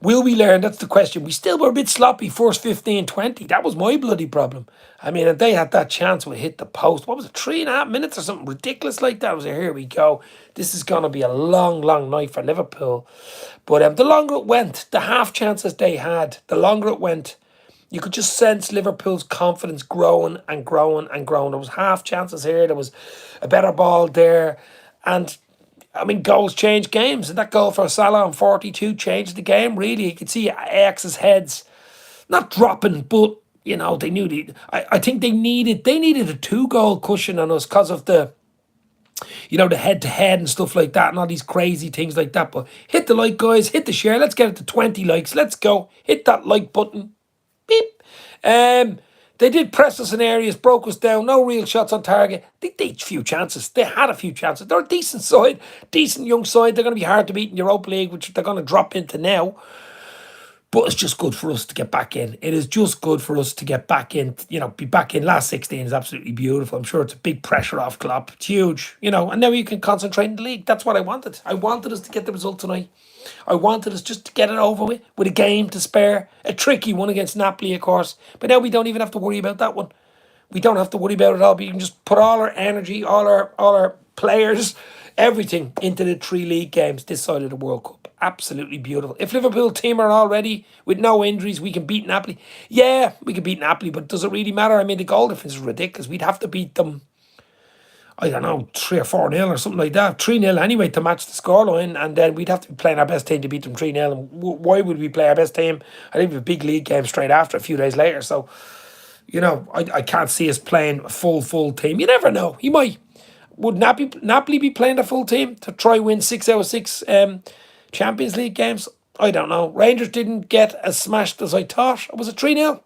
Will we learn? That's the question. We still were a bit sloppy first 15, 20. That was my bloody problem. I mean, if they had that chance, we hit the post. What was it, 3.5 minutes or something ridiculous like that? I was like, here we go. This is going to be a long night for Liverpool. But the longer it went, the half chances they had, the longer it went, you could just sense Liverpool's confidence growing and growing and growing. There was half chances here. There was a better ball there. And I mean, goals change games, and that goal for Salah on 42 changed the game, really. You could see Ajax's heads not dropping, but, they knew I think they needed a 2-goal cushion on us because of the head-to-head and stuff like that and all these crazy things like that. But hit the like, guys, hit the share. Let's get it to 20 likes. Let's go. Hit that like button. Beep. They did press us in areas, broke us down, no real shots on target. They had a few chances. They're a decent side, decent young side. They're going to be hard to beat in Europa League, which they're going to drop into now. But it's just good for us to get back in. It is just good for us to get back in. Be back in. Last 16 is absolutely beautiful. I'm sure it's a big pressure off Klopp. It's huge, and now you can concentrate in the league. That's what I wanted. I wanted us to get the result tonight. I wanted us just to get it over with a game to spare. A tricky one against Napoli, of course. But now we don't even have to worry about that one. We don't have to worry about it all. We can just put all our energy, all our players, everything into the 3 league games this side of the World Cup. Absolutely beautiful. If Liverpool team are already with no injuries, we can beat Napoli. Yeah, we can beat Napoli, but does it really matter? I mean, the goal difference is ridiculous. We'd have to beat them, I don't know, 3 or 4-0 or something like that. 3-0 anyway to match the scoreline, and then we'd have to be playing our best team to beat them 3-0. And why would we play our best team? I think we have a big league game straight after, a few days later. So, I can't see us playing a full team. You never know. He might. Would Napoli be playing a full team to try win 6 out of 6 Champions League games? I don't know. Rangers didn't get as smashed as I thought. Was it 3-0?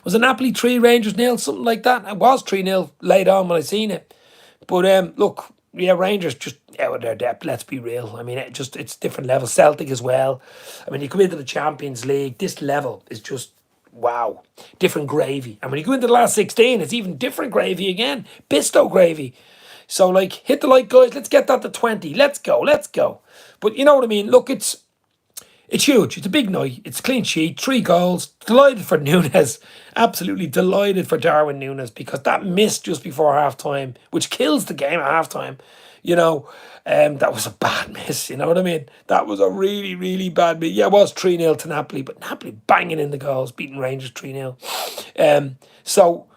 Was it Napoli 3, Rangers 0, something like that? It was 3-0 late on when I seen it. But look, yeah, Rangers just out of their depth, let's be real. I mean, it's different level. Celtic as well. I mean, you come into the Champions League, this level is just, wow, different gravy. And when you go into the last 16, it's even different gravy again. Bisto gravy. So, hit the like, guys. Let's get that to 20. Let's go. But you know what I mean? Look, it's huge. It's a big night. It's a clean sheet. 3 goals. Delighted for Nunes. Absolutely delighted for Darwin Nunes, because that miss just before half-time, which kills the game at half-time, that was a bad miss. You know what I mean? That was a really, really bad miss. Yeah, it was 3-0 to Napoli, but Napoli banging in the goals, beating Rangers 3-0. So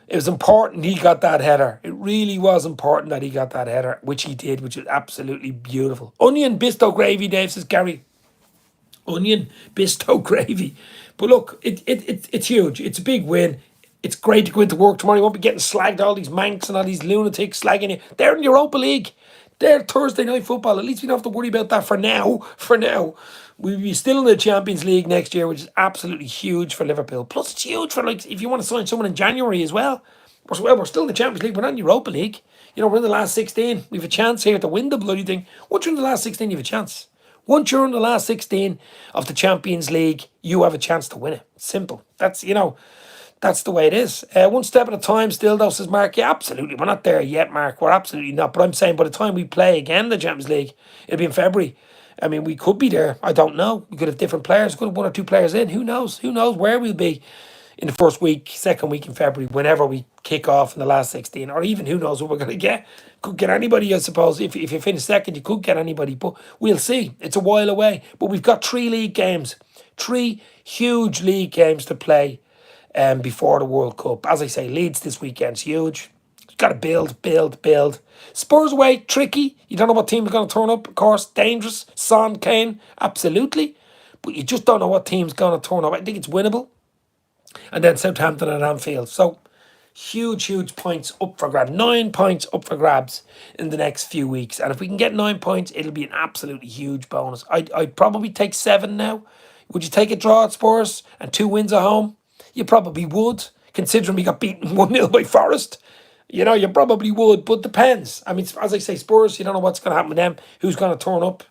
it was important he got that header. It really was important that he got that header, which he did, which is absolutely beautiful. Onion bisto gravy, Dave, says Gary. Onion bisto gravy. But look, it's huge. It's a big win. It's great to go into work tomorrow. You won't be getting slagged, all these manx and all these lunatics slagging you. They're in Europa League. They're Thursday night football. At least we don't have to worry about that for now. We'll be still in the Champions League next year, which is absolutely huge for Liverpool. Plus, it's huge for, if you want to sign someone in January as well. We're still in the Champions League. We're not in Europa League. We're in the last 16. We have a chance here to win the bloody thing. Once you're in the last 16, you have a chance. Once you're in the last 16 of the Champions League, you have a chance to win it. Simple. That's the way it is. One step at a time still, though, says Mark. Yeah, absolutely. We're not there yet, Mark. We're absolutely not. But I'm saying by the time we play again the Champions League, it'll be in February. I mean, we could be there. I don't know. We could have different players. We could have one or two players in. Who knows? Who knows where we'll be in the first week, second week in February, whenever we kick off in the last 16. Or even who knows what we're going to get. Could get anybody, I suppose. If you finish second, you could get anybody. But we'll see. It's a while away. But we've got 3 league games. 3 huge league games to play before the World Cup. As I say, Leeds this weekend's huge. You've got to build. Spurs away, tricky. You don't know what team's going to turn up, of course. Dangerous. Son, Kane, absolutely. But you just don't know what team's going to turn up. I think it's winnable. And then Southampton at Anfield. So, huge points up for grabs. 9 points up for grabs in the next few weeks. And if we can get 9 points, it'll be an absolutely huge bonus. I'd probably take 7 now. Would you take a draw at Spurs and 2 wins at home? You probably would, considering we got beaten 1-0 by Forest. You know, you probably would, but depends. I mean, as I say, Spurs, you don't know what's going to happen with them. Who's going to turn up?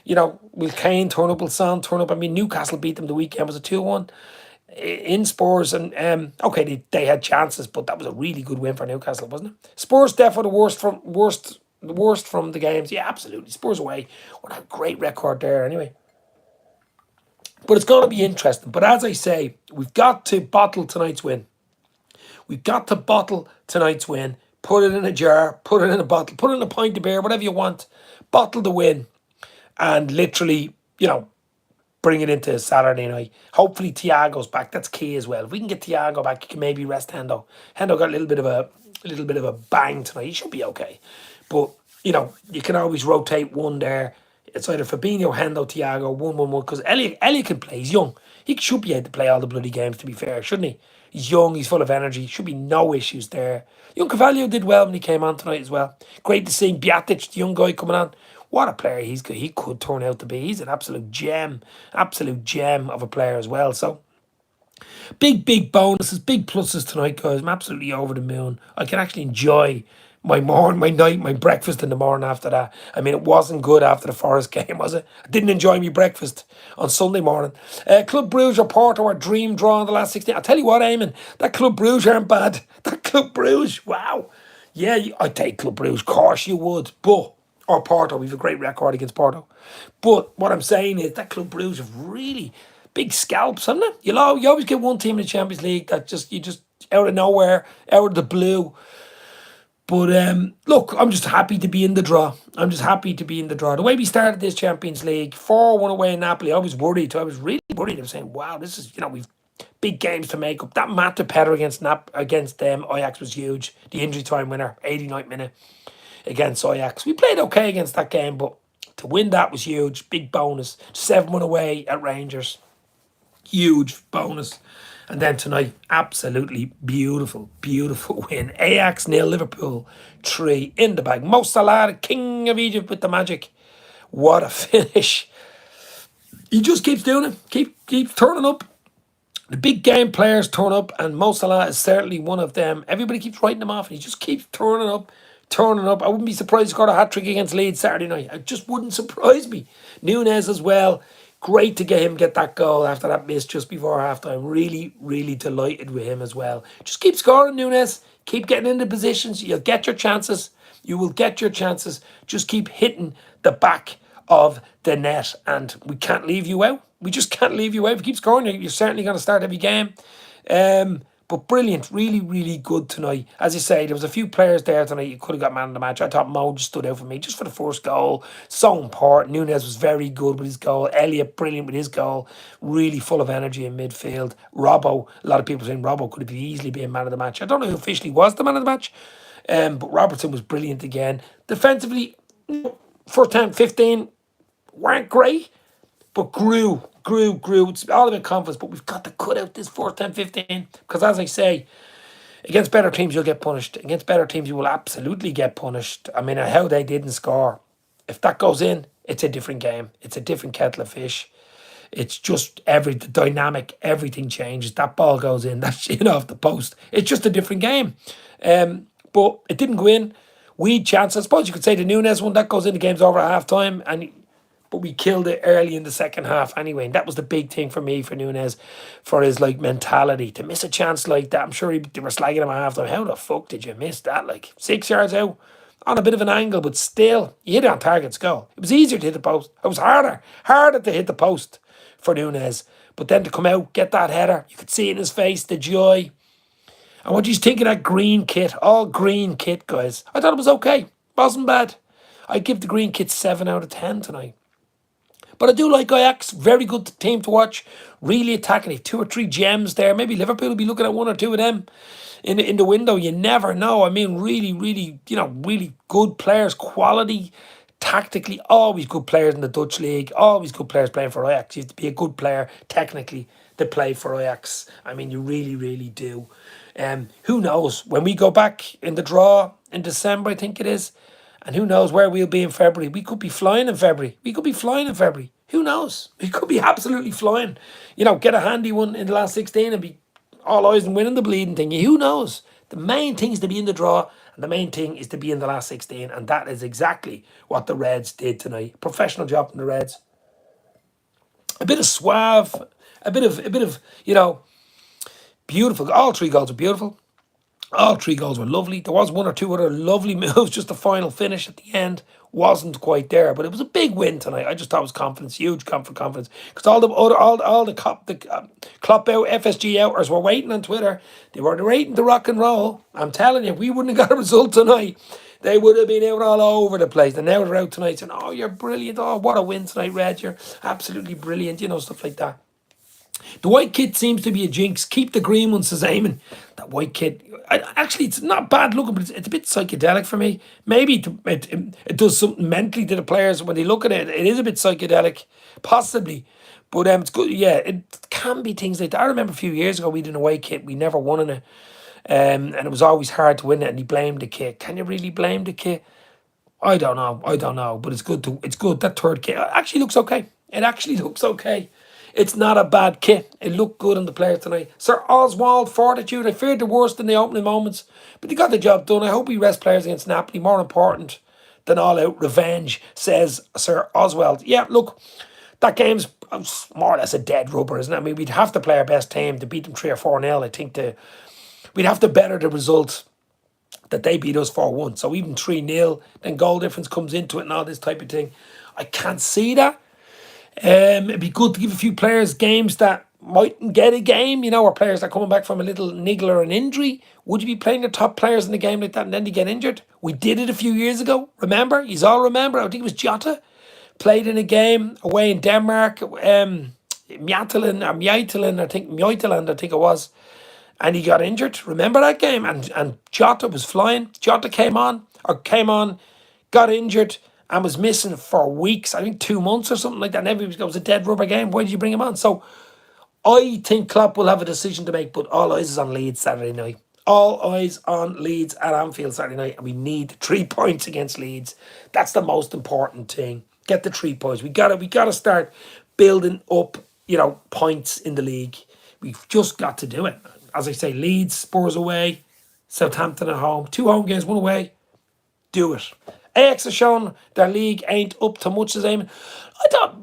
You know, will Kane turn up? Will Son turn up? I mean, Newcastle beat them the weekend. Was a 2-1 in Spurs. And, okay, they had chances, but that was a really good win for Newcastle, wasn't it? Spurs definitely the worst from the games. Yeah, absolutely. Spurs away. What a great record there anyway. But it's going to be interesting. But as I say, we've got to bottle tonight's win. We've got to bottle tonight's win. Put it in a jar. Put it in a bottle. Put it in a pint of beer. Whatever you want. Bottle the win. And literally, bring it into Saturday night. Hopefully Thiago's back. That's key as well. If we can get Thiago back, you can maybe rest Hendo. Hendo got a little bit of a bang tonight. He should be okay. But, you can always rotate one there. It's either Fabinho, Hendo, Thiago, 1-1-1. Because Elliott can play. He's young. He should be able to play all the bloody games, to be fair, shouldn't he? He's young. He's full of energy. Should be no issues there. Young Carvalho did well when he came on tonight as well. Great to see Bjatic, the young guy, coming on. What a player he could turn out to be. He's an absolute gem of a player as well. So, big bonuses, big pluses tonight, guys. I'm absolutely over the moon. I can actually enjoy my breakfast in the morning after that. I mean, it wasn't good after the Forest game, was it? I didn't enjoy my breakfast on Sunday morning. Club Brugge or Porto, our dream draw in the last 16. I'll tell you what, Eamon, that Club Brugge aren't bad. That Club Brugge, wow. Yeah, I'd take Club Brugge, of course you would. Or Porto, we've a great record against Porto. But what I'm saying is that Club Brugge have really big scalps, haven't they? You always get one team in the Champions League that you just out of nowhere, out of the blue. But look, I'm just happy to be in the draw. The way we started this Champions League, 4-1 away in Napoli, I was worried. I was really worried. I was saying, wow, this is, we've big games to make up. That Mata Pedro against Ajax was huge. The injury time winner, 89th minute against Ajax. We played okay against that game, but to win that was huge. Big bonus. 7-1 away at Rangers. Huge bonus. And then tonight, absolutely beautiful win. Ajax 0, Liverpool 3 in the bag. Mo Salah, the king of Egypt with the magic. What a finish. He just keeps doing it. Keeps turning up. The big game players turn up, and Mo Salah is certainly one of them. Everybody keeps writing him off, and he just keeps turning up. I wouldn't be surprised he scored a hat-trick against Leeds Saturday night. It just wouldn't surprise me. Nunes as well. Great to get that goal after that miss just before halftime. Really delighted with him as well. Just keep scoring, Nunes. Keep getting into positions. You'll get your chances. You will get your chances. Just keep hitting the back of the net, and we can't leave you out. We just can't leave you out. If you keep scoring, you're certainly going to start every game. But brilliant, really good tonight. As you say, there was a few players there tonight you could have got man of the match. I thought Mo just stood out for me, just for the first goal. So important. Nunes was very good with his goal. Elliott, brilliant with his goal. Really full of energy in midfield. Robbo, a lot of people saying Robbo could have easily been man of the match. I don't know who officially was the man of the match, but Robertson was brilliant again. Defensively, first 10, 15 weren't great, but grew. It's all about confidence, but we've got to cut out this 4th, 10, 15. Because as I say, against better teams, you'll get punished. Against better teams, you will absolutely get punished. I mean, how they didn't score. If that goes in, it's a different game. It's a different kettle of fish. It's just the dynamic, everything changes. That ball goes in, that's off the post. It's just a different game. But it didn't go in. We chance. I suppose you could say the Nunes one, that goes in, the game's over at half time. but we killed it early in the second half anyway. And that was the big thing for me, for Nunes, for his like mentality. To miss a chance like that, I'm sure they were slagging him at half time. How the fuck did you miss that? Like 6 yards out on a bit of an angle, but still, you hit it on target's goal. It was easier to hit the post. It was harder to hit the post for Nunes. But then to come out, get that header, you could see it in his face, the joy. And what do you think of that green kit? All green kit, guys. I thought it was okay. Wasn't bad. I'd give the green kit 7 out of 10 tonight. But I do like Ajax. Very good team to watch. Really attacking. If 2 or 3 gems there. Maybe Liverpool will be looking at 1 or 2 of them in the window. You never know. I mean, really, really, really good players. Quality, tactically, always good players in the Dutch league. Always good players playing for Ajax. You have to be a good player technically to play for Ajax. I mean, you really, really do. Who knows? When we go back in the draw in December, I think it is, and who knows where we'll be in February. We could be flying in February. Who knows? We could be absolutely flying. Get a handy one in the last 16 and be all eyes and winning the bleeding thing. Who knows? The main thing is to be in the draw, and the main thing is to be in the last 16, and that is exactly what the Reds did tonight. Professional job from the Reds. A bit of suave, a bit of beautiful. All 3 goals were beautiful. All 3 goals were lovely. There was 1 or 2 other lovely moves. Just the final finish at the end wasn't quite there, but it was a big win tonight. I just thought it was confidence, huge confidence, because all the Klopp out, FSG outers were waiting on Twitter. They were waiting to rock and roll. I'm telling you, if we wouldn't have got a result tonight, they would have been out all over the place. And now they're out tonight saying, "Oh, you're brilliant. Oh, what a win tonight, Red. You're absolutely brilliant." Stuff like that. The white kit seems to be a jinx. Keep the green one, says Eamon. That white kit, actually, it's not bad looking, but it's a bit psychedelic for me. Maybe it does something mentally to the players when they look at it. It is a bit psychedelic, possibly. But it's good. Yeah, it can be things like that. I remember a few years ago we did a white kit. We never won in it. And it was always hard to win it, and he blamed the kit. Can you really blame the kit? I don't know. But it's good. That third kit actually looks okay. It actually looks okay. It's not a bad kit. It looked good on the players tonight. Sir Oswald, fortitude. I feared the worst in the opening moments, but he got the job done. I hope he rests players against Napoli. More important than all-out revenge, says Sir Oswald. Yeah, look, that game's more or less a dead rubber, isn't it? I mean, we'd have to play our best team to beat them 3 or 4-0. I think we'd have to better the result that they beat us 4-1. So even 3-0, then goal difference comes into it and all this type of thing. I can't see that. It'd be good to give a few players games that mightn't get a game, or players that are coming back from a little niggle or an injury. Would you be playing the top players in a game like that and then they get injured? We did it a few years ago, remember? You all remember? I think it was Jota played in a game away in Denmark. Mjøtland, I think it was. And he got injured. Remember that game? And Jota was flying. Jota came on, got injured, and was missing for weeks, I think 2 months or something like that. And everybody goes, it was a dead rubber game. Why did you bring him on? So I think Klopp will have a decision to make, but all eyes is on Leeds Saturday night. All eyes on Leeds at Anfield Saturday night. And we need 3 points against Leeds. That's the most important thing. Get the 3 points. We gotta start building up, points in the league. We've just got to do it. As I say, Leeds, Spurs away, Southampton at home. 2 home games, 1 away. Do it. Ajax has shown their league ain't up to much as Eamon. I thought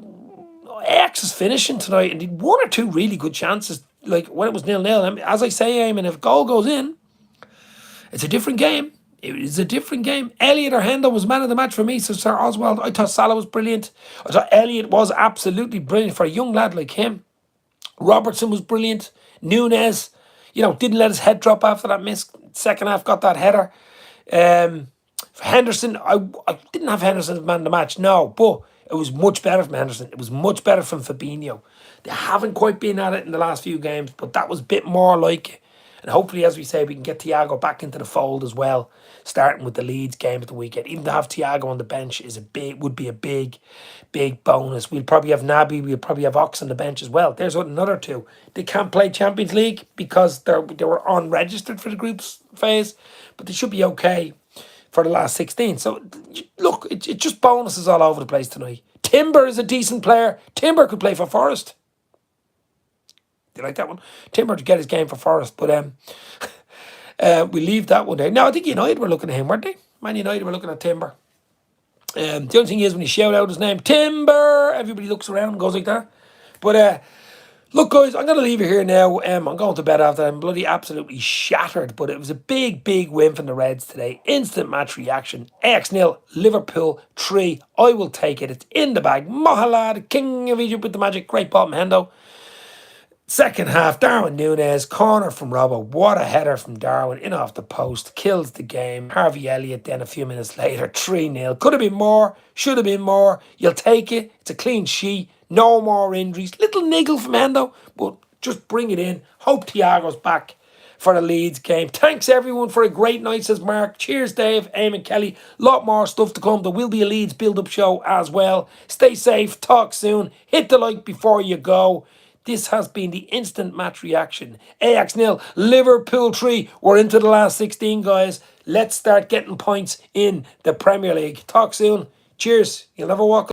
Ajax is finishing tonight and did 1 or 2 really good chances, like when it was 0-0. I mean, as I say, Eamon, if a goal goes in, it's a different game. It is a different game. Elliott or Hendo was man of the match for me, so Sir Oswald. I thought Salah was brilliant. I thought Elliott was absolutely brilliant for a young lad like him. Robertson was brilliant. Nunes, didn't let his head drop after that miss. Second half got that header. Henderson, I didn't have Henderson as man of the match, no, but it was much better from Henderson. It was much better from Fabinho. They haven't quite been at it in the last few games, but that was a bit more like it. And hopefully, as we say, we can get Thiago back into the fold as well, starting with the Leeds game at the weekend. Even to have Thiago on the bench would be a big bonus. We'll probably have Naby, we'll probably have Ox on the bench as well. There's another 2. They can't play Champions League because they were unregistered for the groups phase, but they should be okay for the last 16. So, look, it's just bonuses all over the place tonight. Timber is a decent player. Timber could play for Forest. Do you like that one? Timber to get his game for Forest. But we leave that one there. No, I think United were looking at him, weren't they? Man United were looking at Timber. The only thing is when you shout out his name, Timber, everybody looks around and goes like that. But look, guys, I'm going to leave it here now. I'm going to bed after. I'm bloody absolutely shattered. But it was a big, big win from the Reds today. Instant match reaction. Ajax 0, Liverpool 3. I will take it. It's in the bag. Mosalah, the king of Egypt with the magic. Great ball from Hendo. Second half, Darwin Núñez, corner from Robbo. What a header from Darwin, in off the post, kills the game. Harvey Elliott then a few minutes later, 3-0. Could have been more, should have been more. You'll take it. It's a clean sheet. No more injuries. Little niggle from Hendo, but just bring it in. Hope Thiago's back for the Leeds game. Thanks everyone for a great night, says Mark. Cheers, Dave, Eamon, Kelly. Lot more stuff to come. There will be a Leeds build-up show as well. Stay safe. Talk soon. Hit the like before you go. This has been the instant match reaction. Ajax 0, Liverpool 3. We're into the last 16, guys. Let's start getting points in the Premier League. Talk soon. Cheers. You'll never walk